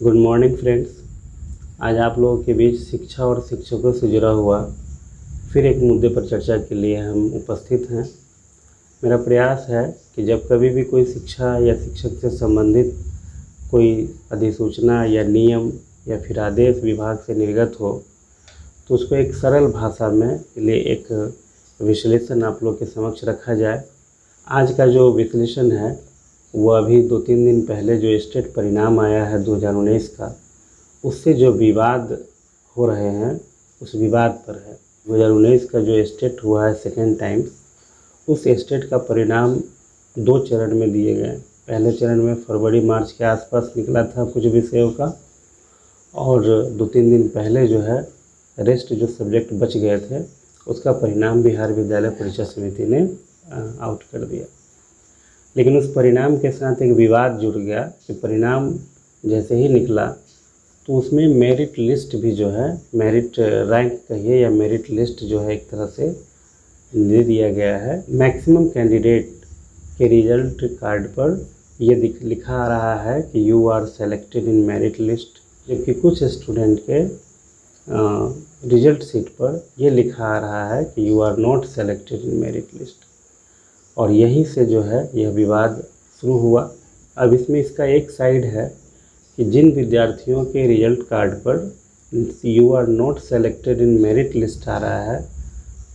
Good morning friends. आज आप लोगों के बीच शिक्षा और शिक्षकों से जुड़ा हुआ फिर एक मुद्दे पर चर्चा के लिए हम उपस्थित हैं। मेरा प्रयास है कि जब कभी भी कोई शिक्षा या शिक्षक से संबंधित कोई अधिसूचना या नियम या फिर आदेश विभाग से निर्गत हो तो उसको एक सरल भाषा में लिए एक विश्लेषण आप लोग के समक्ष रखा जाए। आज का जो विश्लेषण है वो अभी 2-3 दिन पहले जो स्टेट परिणाम आया है 2019 का, उससे जो विवाद हो रहे हैं उस विवाद पर है। 2019 का जो स्टेट हुआ है सेकेंड टाइम, उस स्टेट का परिणाम 2 चरण में दिए गए। पहले चरण में फरवरी मार्च के आसपास निकला था कुछ विषयों का, और 2-3 दिन पहले जो है रेस्ट जो सब्जेक्ट बच गए थे उसका परिणाम बिहार विद्यालय परीक्षा समिति ने आउट कर दिया। लेकिन उस परिणाम के साथ एक विवाद जुड़ गया कि परिणाम जैसे ही निकला तो उसमें मेरिट लिस्ट भी जो है, मेरिट रैंक कहिए या मेरिट लिस्ट जो है एक तरह से दे दिया गया है। मैक्सिमम कैंडिडेट के रिजल्ट कार्ड पर ये लिखा आ रहा है कि you are selected in merit list, जबकि कुछ स्टूडेंट के रिजल्ट शीट पर ये लिखा आ रहा है कि you are not selected in merit list. और यहीं से जो है यह विवाद शुरू हुआ। अब इसमें इसका एक साइड है कि जिन विद्यार्थियों के रिजल्ट कार्ड पर you are not selected in merit list आ रहा है,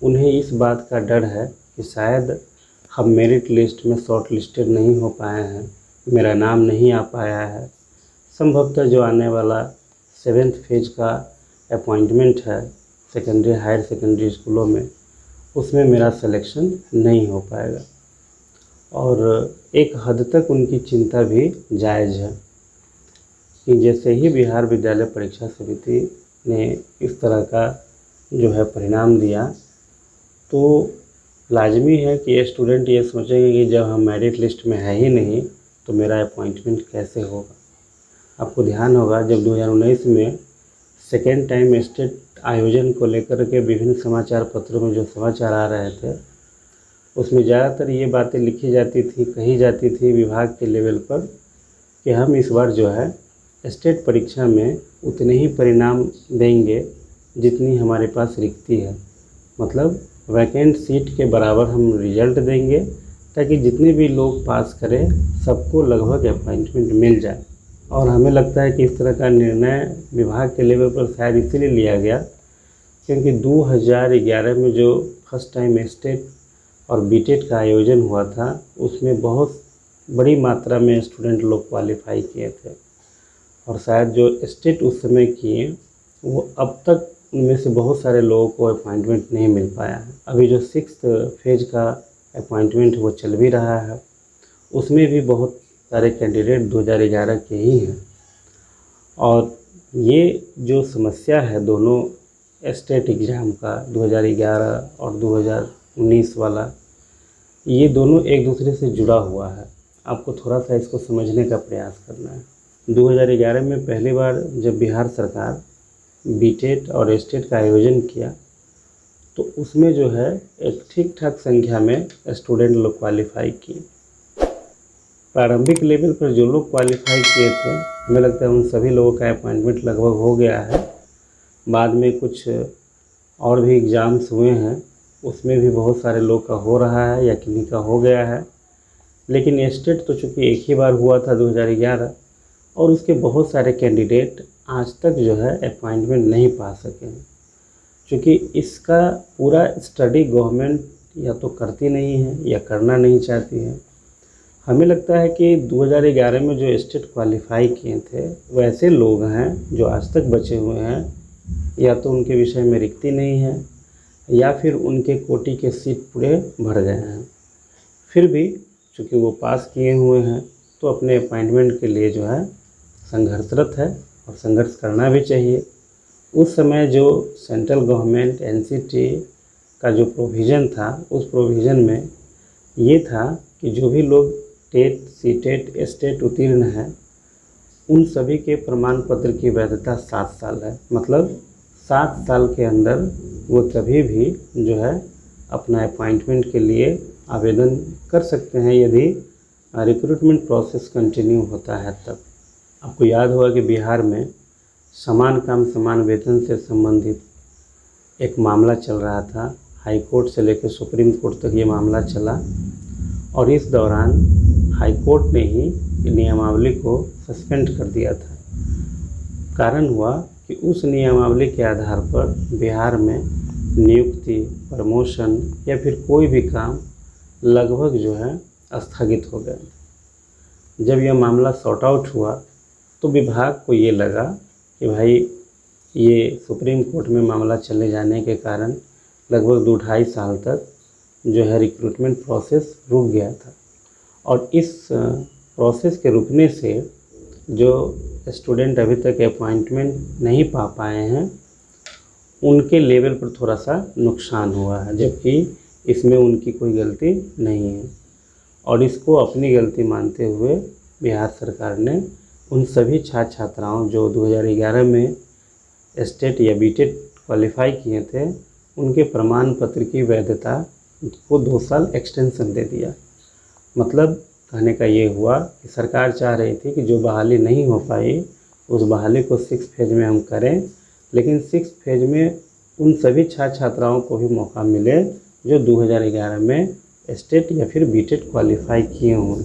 उन्हें इस बात का डर है कि शायद हम मेरिट लिस्ट में शॉर्ट लिस्टेड नहीं हो पाए हैं, मेरा नाम नहीं आ पाया है, संभवतः जो आने वाला 7th फेज का अपॉइंटमेंट है सेकेंडरी हायर सेकेंडरी स्कूलों में, उसमें मेरा सिलेक्शन नहीं हो पाएगा। और एक हद तक उनकी चिंता भी जायज़ है कि जैसे ही बिहार विद्यालय परीक्षा समिति ने इस तरह का जो है परिणाम दिया तो लाजमी है कि ये स्टूडेंट ये सोचेंगे कि जब हम मेरिट लिस्ट में है ही नहीं तो मेरा अपॉइंटमेंट कैसे होगा। आपको ध्यान होगा जब 2019 में सेकेंड टाइम स्टेट आयोजन को लेकर के विभिन्न समाचार पत्रों में जो समाचार आ रहे थे उसमें ज़्यादातर ये बातें लिखी जाती थी, कही जाती थी विभाग के लेवल पर कि हम इस बार जो है स्टेट परीक्षा में उतने ही परिणाम देंगे जितनी हमारे पास रिक्ति है, मतलब वैकेंट सीट के बराबर हम रिजल्ट देंगे ताकि जितने भी लोग पास करें सबको लगभग अपॉइंटमेंट मिल जाए। और हमें लगता है कि इस तरह का निर्णय विभाग के लेवल पर शायद इसीलिए लिया गया क्योंकि 2011 में जो फर्स्ट टाइम स्टेट और बीटेट का आयोजन हुआ था उसमें बहुत बड़ी मात्रा में स्टूडेंट लोग क्वालिफाई किए थे, और शायद जो स्टेट उस समय किए वो अब तक उनमें से बहुत सारे लोगों को अपॉइंटमेंट नहीं मिल पाया है। अभी जो 6th फेज का अपॉइंटमेंट वो चल भी रहा है, उसमें भी बहुत सारे कैंडिडेट 2011 के ही हैं। और ये जो समस्या है दोनों स्टेट एग्ज़ाम का 2011 और 2019 वाला, ये दोनों एक दूसरे से जुड़ा हुआ है। आपको थोड़ा सा इसको समझने का प्रयास करना है। 2011 में पहली बार जब बिहार सरकार बीटेट और स्टेट का आयोजन किया तो उसमें जो है एक ठीक ठाक संख्या में स्टूडेंट लोग क्वालिफाई किए। प्रारंभिक लेवल पर जो लोग क्वालिफाई किए थे हमें लगता है उन सभी लोगों का अपॉइंटमेंट लगभग हो गया है। बाद में कुछ और भी एग्ज़ाम्स हुए हैं, उसमें भी बहुत सारे लोग का हो रहा है या किन्हीं का हो गया है। लेकिन स्टेट तो चूँकि एक ही बार हुआ था 2011, और उसके बहुत सारे कैंडिडेट आज तक जो है अपॉइंटमेंट नहीं पा सके हैं, क्योंकि इसका पूरा स्टडी गवर्नमेंट या तो करती नहीं है या करना नहीं चाहती है। हमें लगता है कि 2011 में जो स्टेट क्वालिफाई किए थे वो ऐसे लोग हैं जो आज तक बचे हुए हैं, या तो उनके विषय में रिक्ति नहीं है या फिर उनके कोटि के सीट पूरे भर गए हैं। फिर भी चूँकि वो पास किए हुए हैं तो अपने अपॉइंटमेंट के लिए जो है संघर्षरत है और संघर्ष करना भी चाहिए। उस समय जो सेंट्रल गवर्नमेंट एनसीटी का जो प्रोविज़न था उस प्रोविज़न में ये था कि जो भी लोग टेट सीटेट स्टेट उत्तीर्ण हैं उन सभी के प्रमाण पत्र की वैधता 7 साल है। मतलब 7 साल के अंदर वो कभी भी जो है अपना अपॉइंटमेंट के लिए आवेदन कर सकते हैं यदि रिक्रूटमेंट प्रोसेस कंटिन्यू होता है तब। आपको याद होगा कि बिहार में समान काम समान वेतन से संबंधित एक मामला चल रहा था। हाई कोर्ट से लेकर सुप्रीम कोर्ट तक ये मामला चला और इस दौरान हाई कोर्ट ने ही नियमावली को सस्पेंड कर दिया था। कारण हुआ कि उस नियमावली के आधार पर बिहार में नियुक्ति, प्रमोशन या फिर कोई भी काम लगभग जो है स्थगित हो गया। जब यह मामला सॉर्ट आउट हुआ तो विभाग को ये लगा कि भाई ये सुप्रीम कोर्ट में मामला चले जाने के कारण लगभग 2-2.5 साल तक जो है रिक्रूटमेंट प्रोसेस रुक गया था और इस प्रोसेस के रुकने से जो स्टूडेंट अभी तक अपॉइंटमेंट नहीं पा पाए हैं उनके लेवल पर थोड़ा सा नुकसान हुआ है, जबकि इसमें उनकी कोई गलती नहीं है। और इसको अपनी गलती मानते हुए बिहार सरकार ने उन सभी छात्र छात्राओं जो 2011 में स्टेट या बीटेट क्वालिफाई किए थे उनके प्रमाण पत्र की वैधता को 2 साल एक्सटेंशन दे दिया। मतलब कहने का ये हुआ कि सरकार चाह रही थी कि जो बहाली नहीं हो पाई उस बहाली को 6 फेज में हम करें, लेकिन 6 फेज में उन सभी छात्र छात्राओं को भी मौका मिले जो 2011 में स्टेट या फिर बीटेट क्वालिफाई किए हों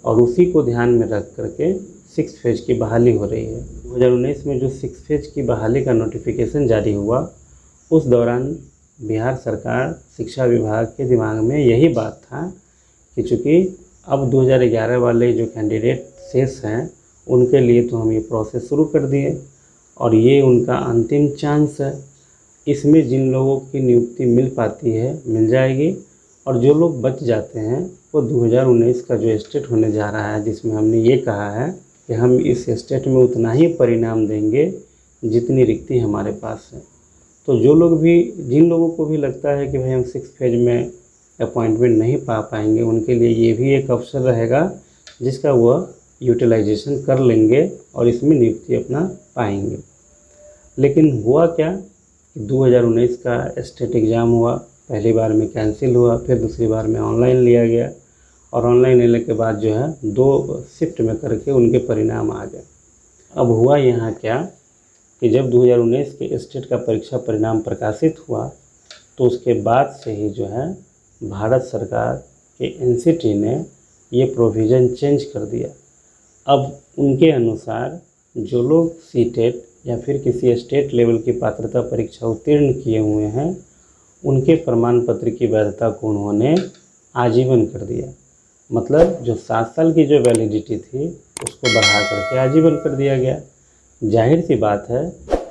और उसी को ध्यान में रख करके 6 फेज की बहाली हो रही है। 2019 में जो 6 फेज की बहाली का नोटिफिकेशन जारी हुआ उस दौरान बिहार सरकार शिक्षा विभाग के दिमाग में यही बात था कि चूँकि अब 2011 वाले जो कैंडिडेट शेष हैं उनके लिए तो हम ये प्रोसेस शुरू कर दिए और ये उनका अंतिम चांस है। इसमें जिन लोगों की नियुक्ति मिल पाती है मिल जाएगी और जो लोग बच जाते हैं वो 2019 का जो स्टेट होने जा रहा है जिसमें हमने ये कहा है कि हम इस स्टेट में उतना ही परिणाम देंगे जितनी रिक्ति हमारे पास है। तो जो लोग भी जिन लोगों को भी लगता है कि भाई हम 6 फेज में अपॉइंटमेंट नहीं पा पाएंगे उनके लिए ये भी एक अवसर रहेगा जिसका वह यूटिलाइजेशन कर लेंगे और इसमें नियुक्ति अपना पाएंगे। लेकिन हुआ क्या कि 2019 का स्टेट एग्ज़ाम हुआ, पहली बार में कैंसिल हुआ, फिर दूसरी बार में ऑनलाइन लिया गया और ऑनलाइन लेने के बाद जो है 2 शिफ्ट में करके उनके परिणाम आ गए। अब हुआ यहाँ क्या कि जब 2019 के स्टेट का परीक्षा परिणाम प्रकाशित हुआ तो उसके बाद से ही जो है भारत सरकार के एनसीटी ने ये प्रोविज़न चेंज कर दिया। अब उनके अनुसार जो लोग सीटेट या फिर किसी स्टेट लेवल की पात्रता परीक्षा उत्तीर्ण किए हुए हैं उनके प्रमाण पत्र की वैधता को उन्होंने आजीवन कर दिया। मतलब जो 7 साल की जो वैलिडिटी थी उसको बढ़ा करके आजीवन कर दिया गया। जाहिर सी बात है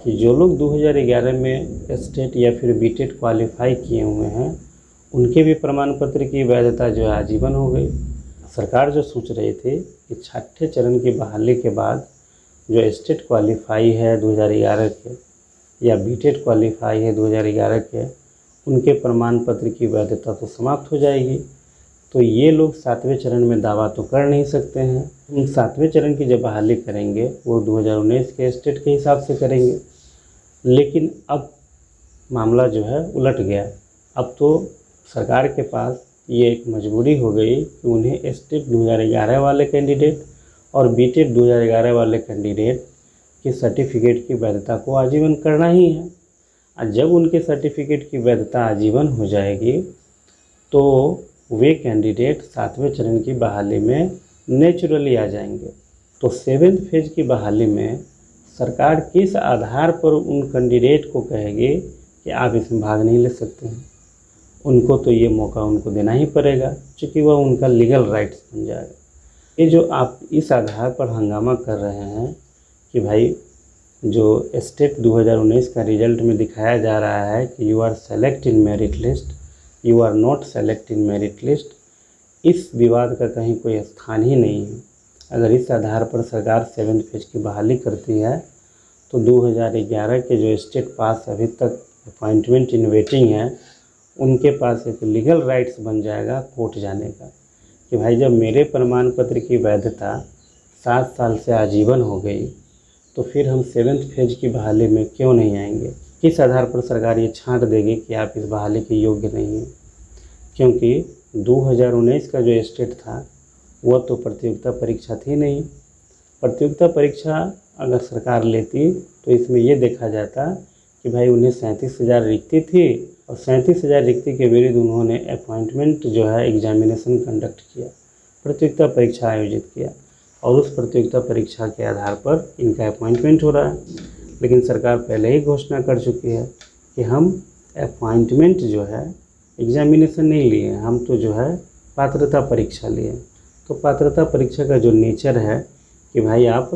कि जो लोग 2011 में स्टेट या फिर बीटेट क्वालिफाई किए हुए हैं उनके भी प्रमाण पत्र की वैधता जो है आजीवन हो गई। सरकार जो सोच रही थी कि 6ठे चरण की बहाली के बाद जो स्टेट क्वालिफाई है 2011 के या बीटेट क्वालिफाई है 2011 के उनके प्रमाण पत्र की वैधता तो समाप्त हो जाएगी। तो ये लोग 7वें चरण में दावा तो कर नहीं सकते हैं। हम 7वें चरण की जब बहाली करेंगे वो 2019 के स्टेट के हिसाब से करेंगे। लेकिन अब मामला जो है उलट गया। अब तो सरकार के पास ये एक मजबूरी हो गई कि उन्हें स्टेट 2011 वाले कैंडिडेट और बीटेट 2011 वाले कैंडिडेट के सर्टिफिकेट की वैधता को आजीवन करना ही है। और जब उनके सर्टिफिकेट की वैधता आजीवन हो जाएगी तो वे कैंडिडेट 7वें चरण की बहाली में नेचुरली आ जाएंगे। तो 7th फेज की बहाली में सरकार किस आधार पर उन कैंडिडेट को कहेगी कि आप इसमें भाग नहीं ले सकते हैं? उनको तो ये मौका उनको देना ही पड़ेगा क्योंकि वह उनका लीगल राइट्स बन जाएगा। ये जो आप इस आधार पर हंगामा कर रहे हैं कि भाई जो स्टेट 2019 का रिजल्ट में दिखाया जा रहा है कि you are select in merit list, you are not select in merit list, इस विवाद का कहीं कोई स्थान ही नहीं है। अगर इस आधार पर सरकार 7th फेज की बहाली करती है तो 2011 के जो स्टेट पास अभी तक अपॉइंटमेंट इन वेटिंग है उनके पास एक लीगल राइट्स बन जाएगा कोर्ट जाने का कि भाई जब मेरे प्रमाण पत्र की वैधता 7 साल से आजीवन हो गई तो फिर हम 7th फेज की बहाली में क्यों नहीं आएंगे? किस आधार पर सरकार ये छांट देगी कि आप इस बहाली के योग्य नहीं हैं? क्योंकि 2019 का जो स्टेट था वह तो प्रतियोगिता परीक्षा थी नहीं, प्रतियोगिता परीक्षा अगर सरकार लेती तो इसमें ये देखा जाता कि भाई उन्हें 37,000 रिक्ति थी और 37,000 रिक्ति के विरुद्ध उन्होंने अपॉइंटमेंट जो है एग्जामिनेशन कंडक्ट किया, प्रतियोगिता परीक्षा आयोजित किया और उस प्रतियोगिता परीक्षा के आधार पर इनका अपॉइंटमेंट हो रहा है। लेकिन सरकार पहले ही घोषणा कर चुकी है कि हम अपॉइंटमेंट जो है एग्जामिनेशन नहीं लिए, हम तो जो है पात्रता परीक्षा लिए। तो पात्रता परीक्षा का जो नेचर है कि भाई आप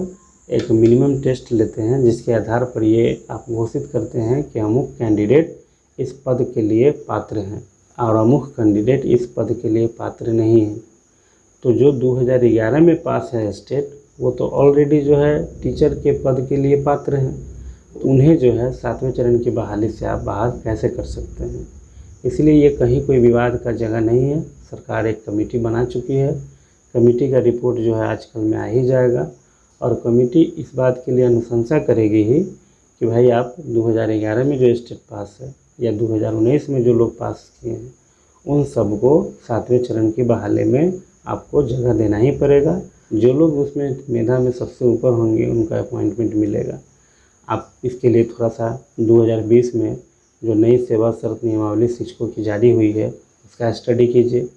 एक मिनिमम टेस्ट लेते हैं जिसके आधार पर ये आप घोषित करते हैं कि अमुक कैंडिडेट इस पद के लिए पात्र हैं और अमुक कैंडिडेट इस पद के लिए पात्र नहीं है। तो जो 2011 में पास है स्टेट, वो तो ऑलरेडी जो है टीचर के पद के लिए पात्र हैं, तो उन्हें जो है 7वें चरण की बहाली से आप बाहर कैसे कर सकते हैं। इसलिए ये कहीं कोई विवाद का जगह नहीं है। सरकार एक कमेटी बना चुकी है, कमेटी का रिपोर्ट जो है आजकल में आ ही जाएगा और कमेटी इस बात के लिए अनुशंसा करेगी ही कि भाई आप 2011 में जो स्टेट पास है या 2019 में जो लोग पास किए हैं उन सबको 7वें चरण की बहाली में आपको जगह देना ही पड़ेगा। जो लोग उसमें मेधा में सबसे ऊपर होंगे उनका अपॉइंटमेंट मिलेगा। आप इसके लिए थोड़ा सा 2020 में जो नई सेवा शर्त नियमावली शिक्षकों की जारी हुई है उसका स्टडी कीजिए।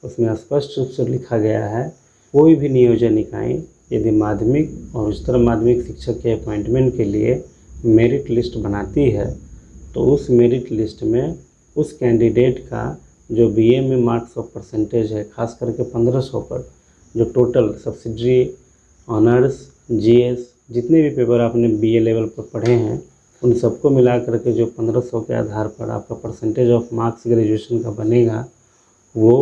उसमें स्पष्ट रूप से लिखा गया है कोई भी नियोजन इकाई यदि माध्यमिक और उच्चतर माध्यमिक शिक्षक के अपॉइंटमेंट के लिए मेरिट लिस्ट बनाती है तो उस मेरिट लिस्ट में उस कैंडिडेट का जो बीए में मार्क्स ऑफ परसेंटेज है, खास करके 1500 पर जो टोटल सब्सिडरी, ऑनर्स, जीएस जितने भी पेपर आपने बीए लेवल पर पढ़े हैं उन सबको मिला करके जो 1500 के आधार पर आपका परसेंटेज ऑफ मार्क्स ग्रेजुएशन का बनेगा वो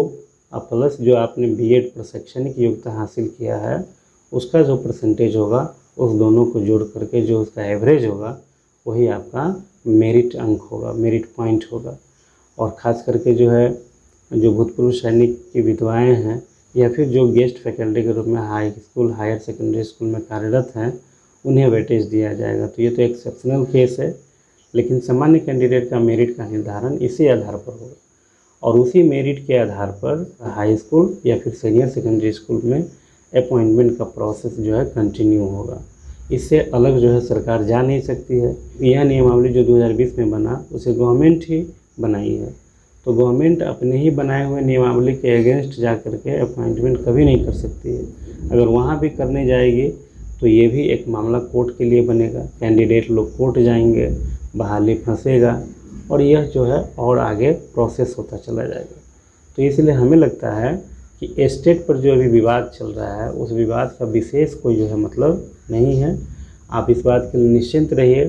प्लस जो आपने बीएड प्रशैक्षणिक योग्यता हासिल किया है उसका जो परसेंटेज होगा उस दोनों को जोड़ करके जो उसका एवरेज होगा वही आपका मेरिट अंक होगा, मेरिट पॉइंट होगा। और ख़ास करके जो है जो भूतपूर्व सैनिक की विधवाएँ हैं या फिर जो गेस्ट फैकल्टी के रूप में high school, higher secondary school में कार्यरत हैं उन्हें वेटेज दिया जाएगा। तो ये तो एक्सेप्शनल केस है, लेकिन सामान्य कैंडिडेट का मेरिट का निर्धारण इसी आधार पर होगा और उसी मेरिट के आधार पर हाई स्कूल या फिर सीनियर सेकेंडरी स्कूल में अपॉइंटमेंट का प्रोसेस जो है कंटिन्यू होगा। इससे अलग जो है सरकार जा नहीं सकती है। यह नियमावली जो 2020 में बना उसे गवर्नमेंट ही बनाई है, तो गवर्नमेंट अपने ही बनाए हुए नियमावली के अगेंस्ट जा कर के अपॉइंटमेंट कभी नहीं कर सकती है। अगर वहाँ भी करने जाएगी तो ये भी एक मामला कोर्ट के लिए बनेगा, कैंडिडेट लोग कोर्ट जाएंगे, बहाली फंसेगा और यह जो है और आगे प्रोसेस होता चला जाएगा। तो इसलिए हमें लगता है कि स्टेट पर जो अभी विवाद चल रहा है उस विवाद का विशेष कोई जो है मतलब नहीं है। आप इस बात के लिए निश्चिंत रहिए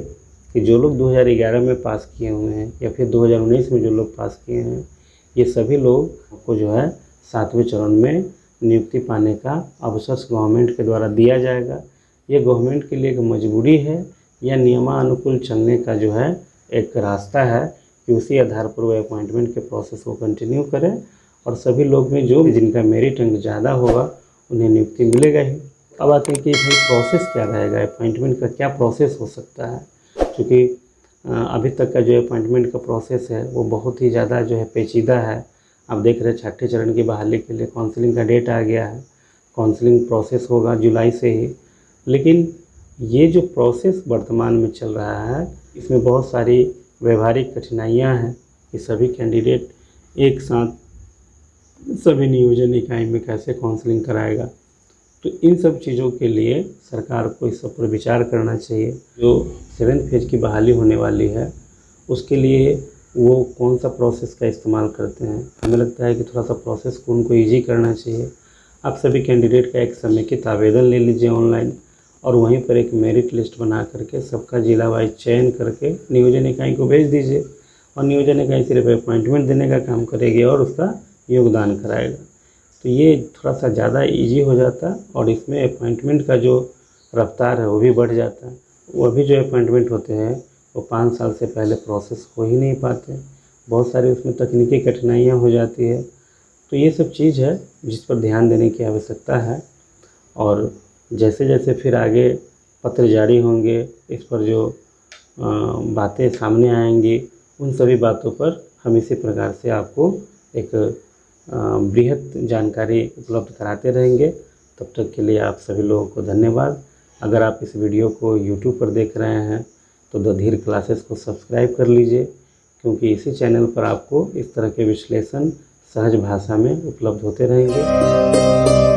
कि जो लोग 2011 में पास किए हुए हैं या फिर 2019 में जो लोग पास किए हैं ये सभी लोग को जो है 7वें चरण में नियुक्ति पाने का अवसर गवर्नमेंट के द्वारा दिया जाएगा। ये गवर्नमेंट के लिए एक मजबूरी है या नियमानुकूल चलने का जो है एक रास्ता है कि उसी आधार पर वो अपॉइंटमेंट के प्रोसेस को कंटिन्यू करें और सभी लोग में जो जिनका मेरिट अंक ज़्यादा होगा उन्हें नियुक्ति मिलेगा ही। अब आते हैं कि भाई प्रोसेस क्या रहेगा, अपॉइंटमेंट का क्या प्रोसेस हो सकता है। क्योंकि अभी तक का जो अपॉइंटमेंट का प्रोसेस है वो बहुत ही ज़्यादा जो है पेचीदा है। आप देख रहे हैं 6ठे चरण की बहाली के लिए काउंसलिंग का डेट आ गया है, काउंसलिंग प्रोसेस होगा जुलाई से ही। लेकिन ये जो प्रोसेस वर्तमान में चल रहा है इसमें बहुत सारी व्यवहारिक कठिनाइयाँ हैं कि सभी कैंडिडेट एक साथ सभी नियोजन इकाई में कैसे काउंसलिंग कराएगा। तो इन सब चीज़ों के लिए सरकार को इस सब पर विचार करना चाहिए। जो 7th फेज की बहाली होने वाली है उसके लिए वो कौन सा प्रोसेस का इस्तेमाल करते हैं। हमें लगता है कि थोड़ा सा प्रोसेस को उनको ईजी करना चाहिए। आप सभी कैंडिडेट का एक समेकित आवेदन ले लीजिए ऑनलाइन और वहीं पर एक मेरिट लिस्ट बना करके सबका जिला वाइज चयन करके नियोजन इकाई को भेज दीजिए और नियोजन इकाई सिर्फ अपॉइंटमेंट देने का काम करेगी और उसका योगदान कराएगा। तो ये थोड़ा सा ज़्यादा इजी हो जाता है और इसमें अपॉइंटमेंट का जो रफ्तार है वो भी बढ़ जाता है। वो अभी जो अपॉइंटमेंट होते हैं वो 5 साल से पहले प्रोसेस हो ही नहीं पाते, बहुत सारी उसमें तकनीकी कठिनाइयाँ हो जाती है। तो ये सब चीज़ है जिस पर ध्यान देने की आवश्यकता है और जैसे जैसे फिर आगे पत्र जारी होंगे इस पर जो बातें सामने आएंगी उन सभी बातों पर हम इसी प्रकार से आपको एक बृहद जानकारी उपलब्ध कराते रहेंगे। तब तक के लिए आप सभी लोगों को धन्यवाद। अगर आप इस वीडियो को YouTube पर देख रहे हैं तो द धीर क्लासेस को सब्सक्राइब कर लीजिए, क्योंकि इसी चैनल पर आपको इस तरह के विश्लेषण सहज भाषा में उपलब्ध होते रहेंगे।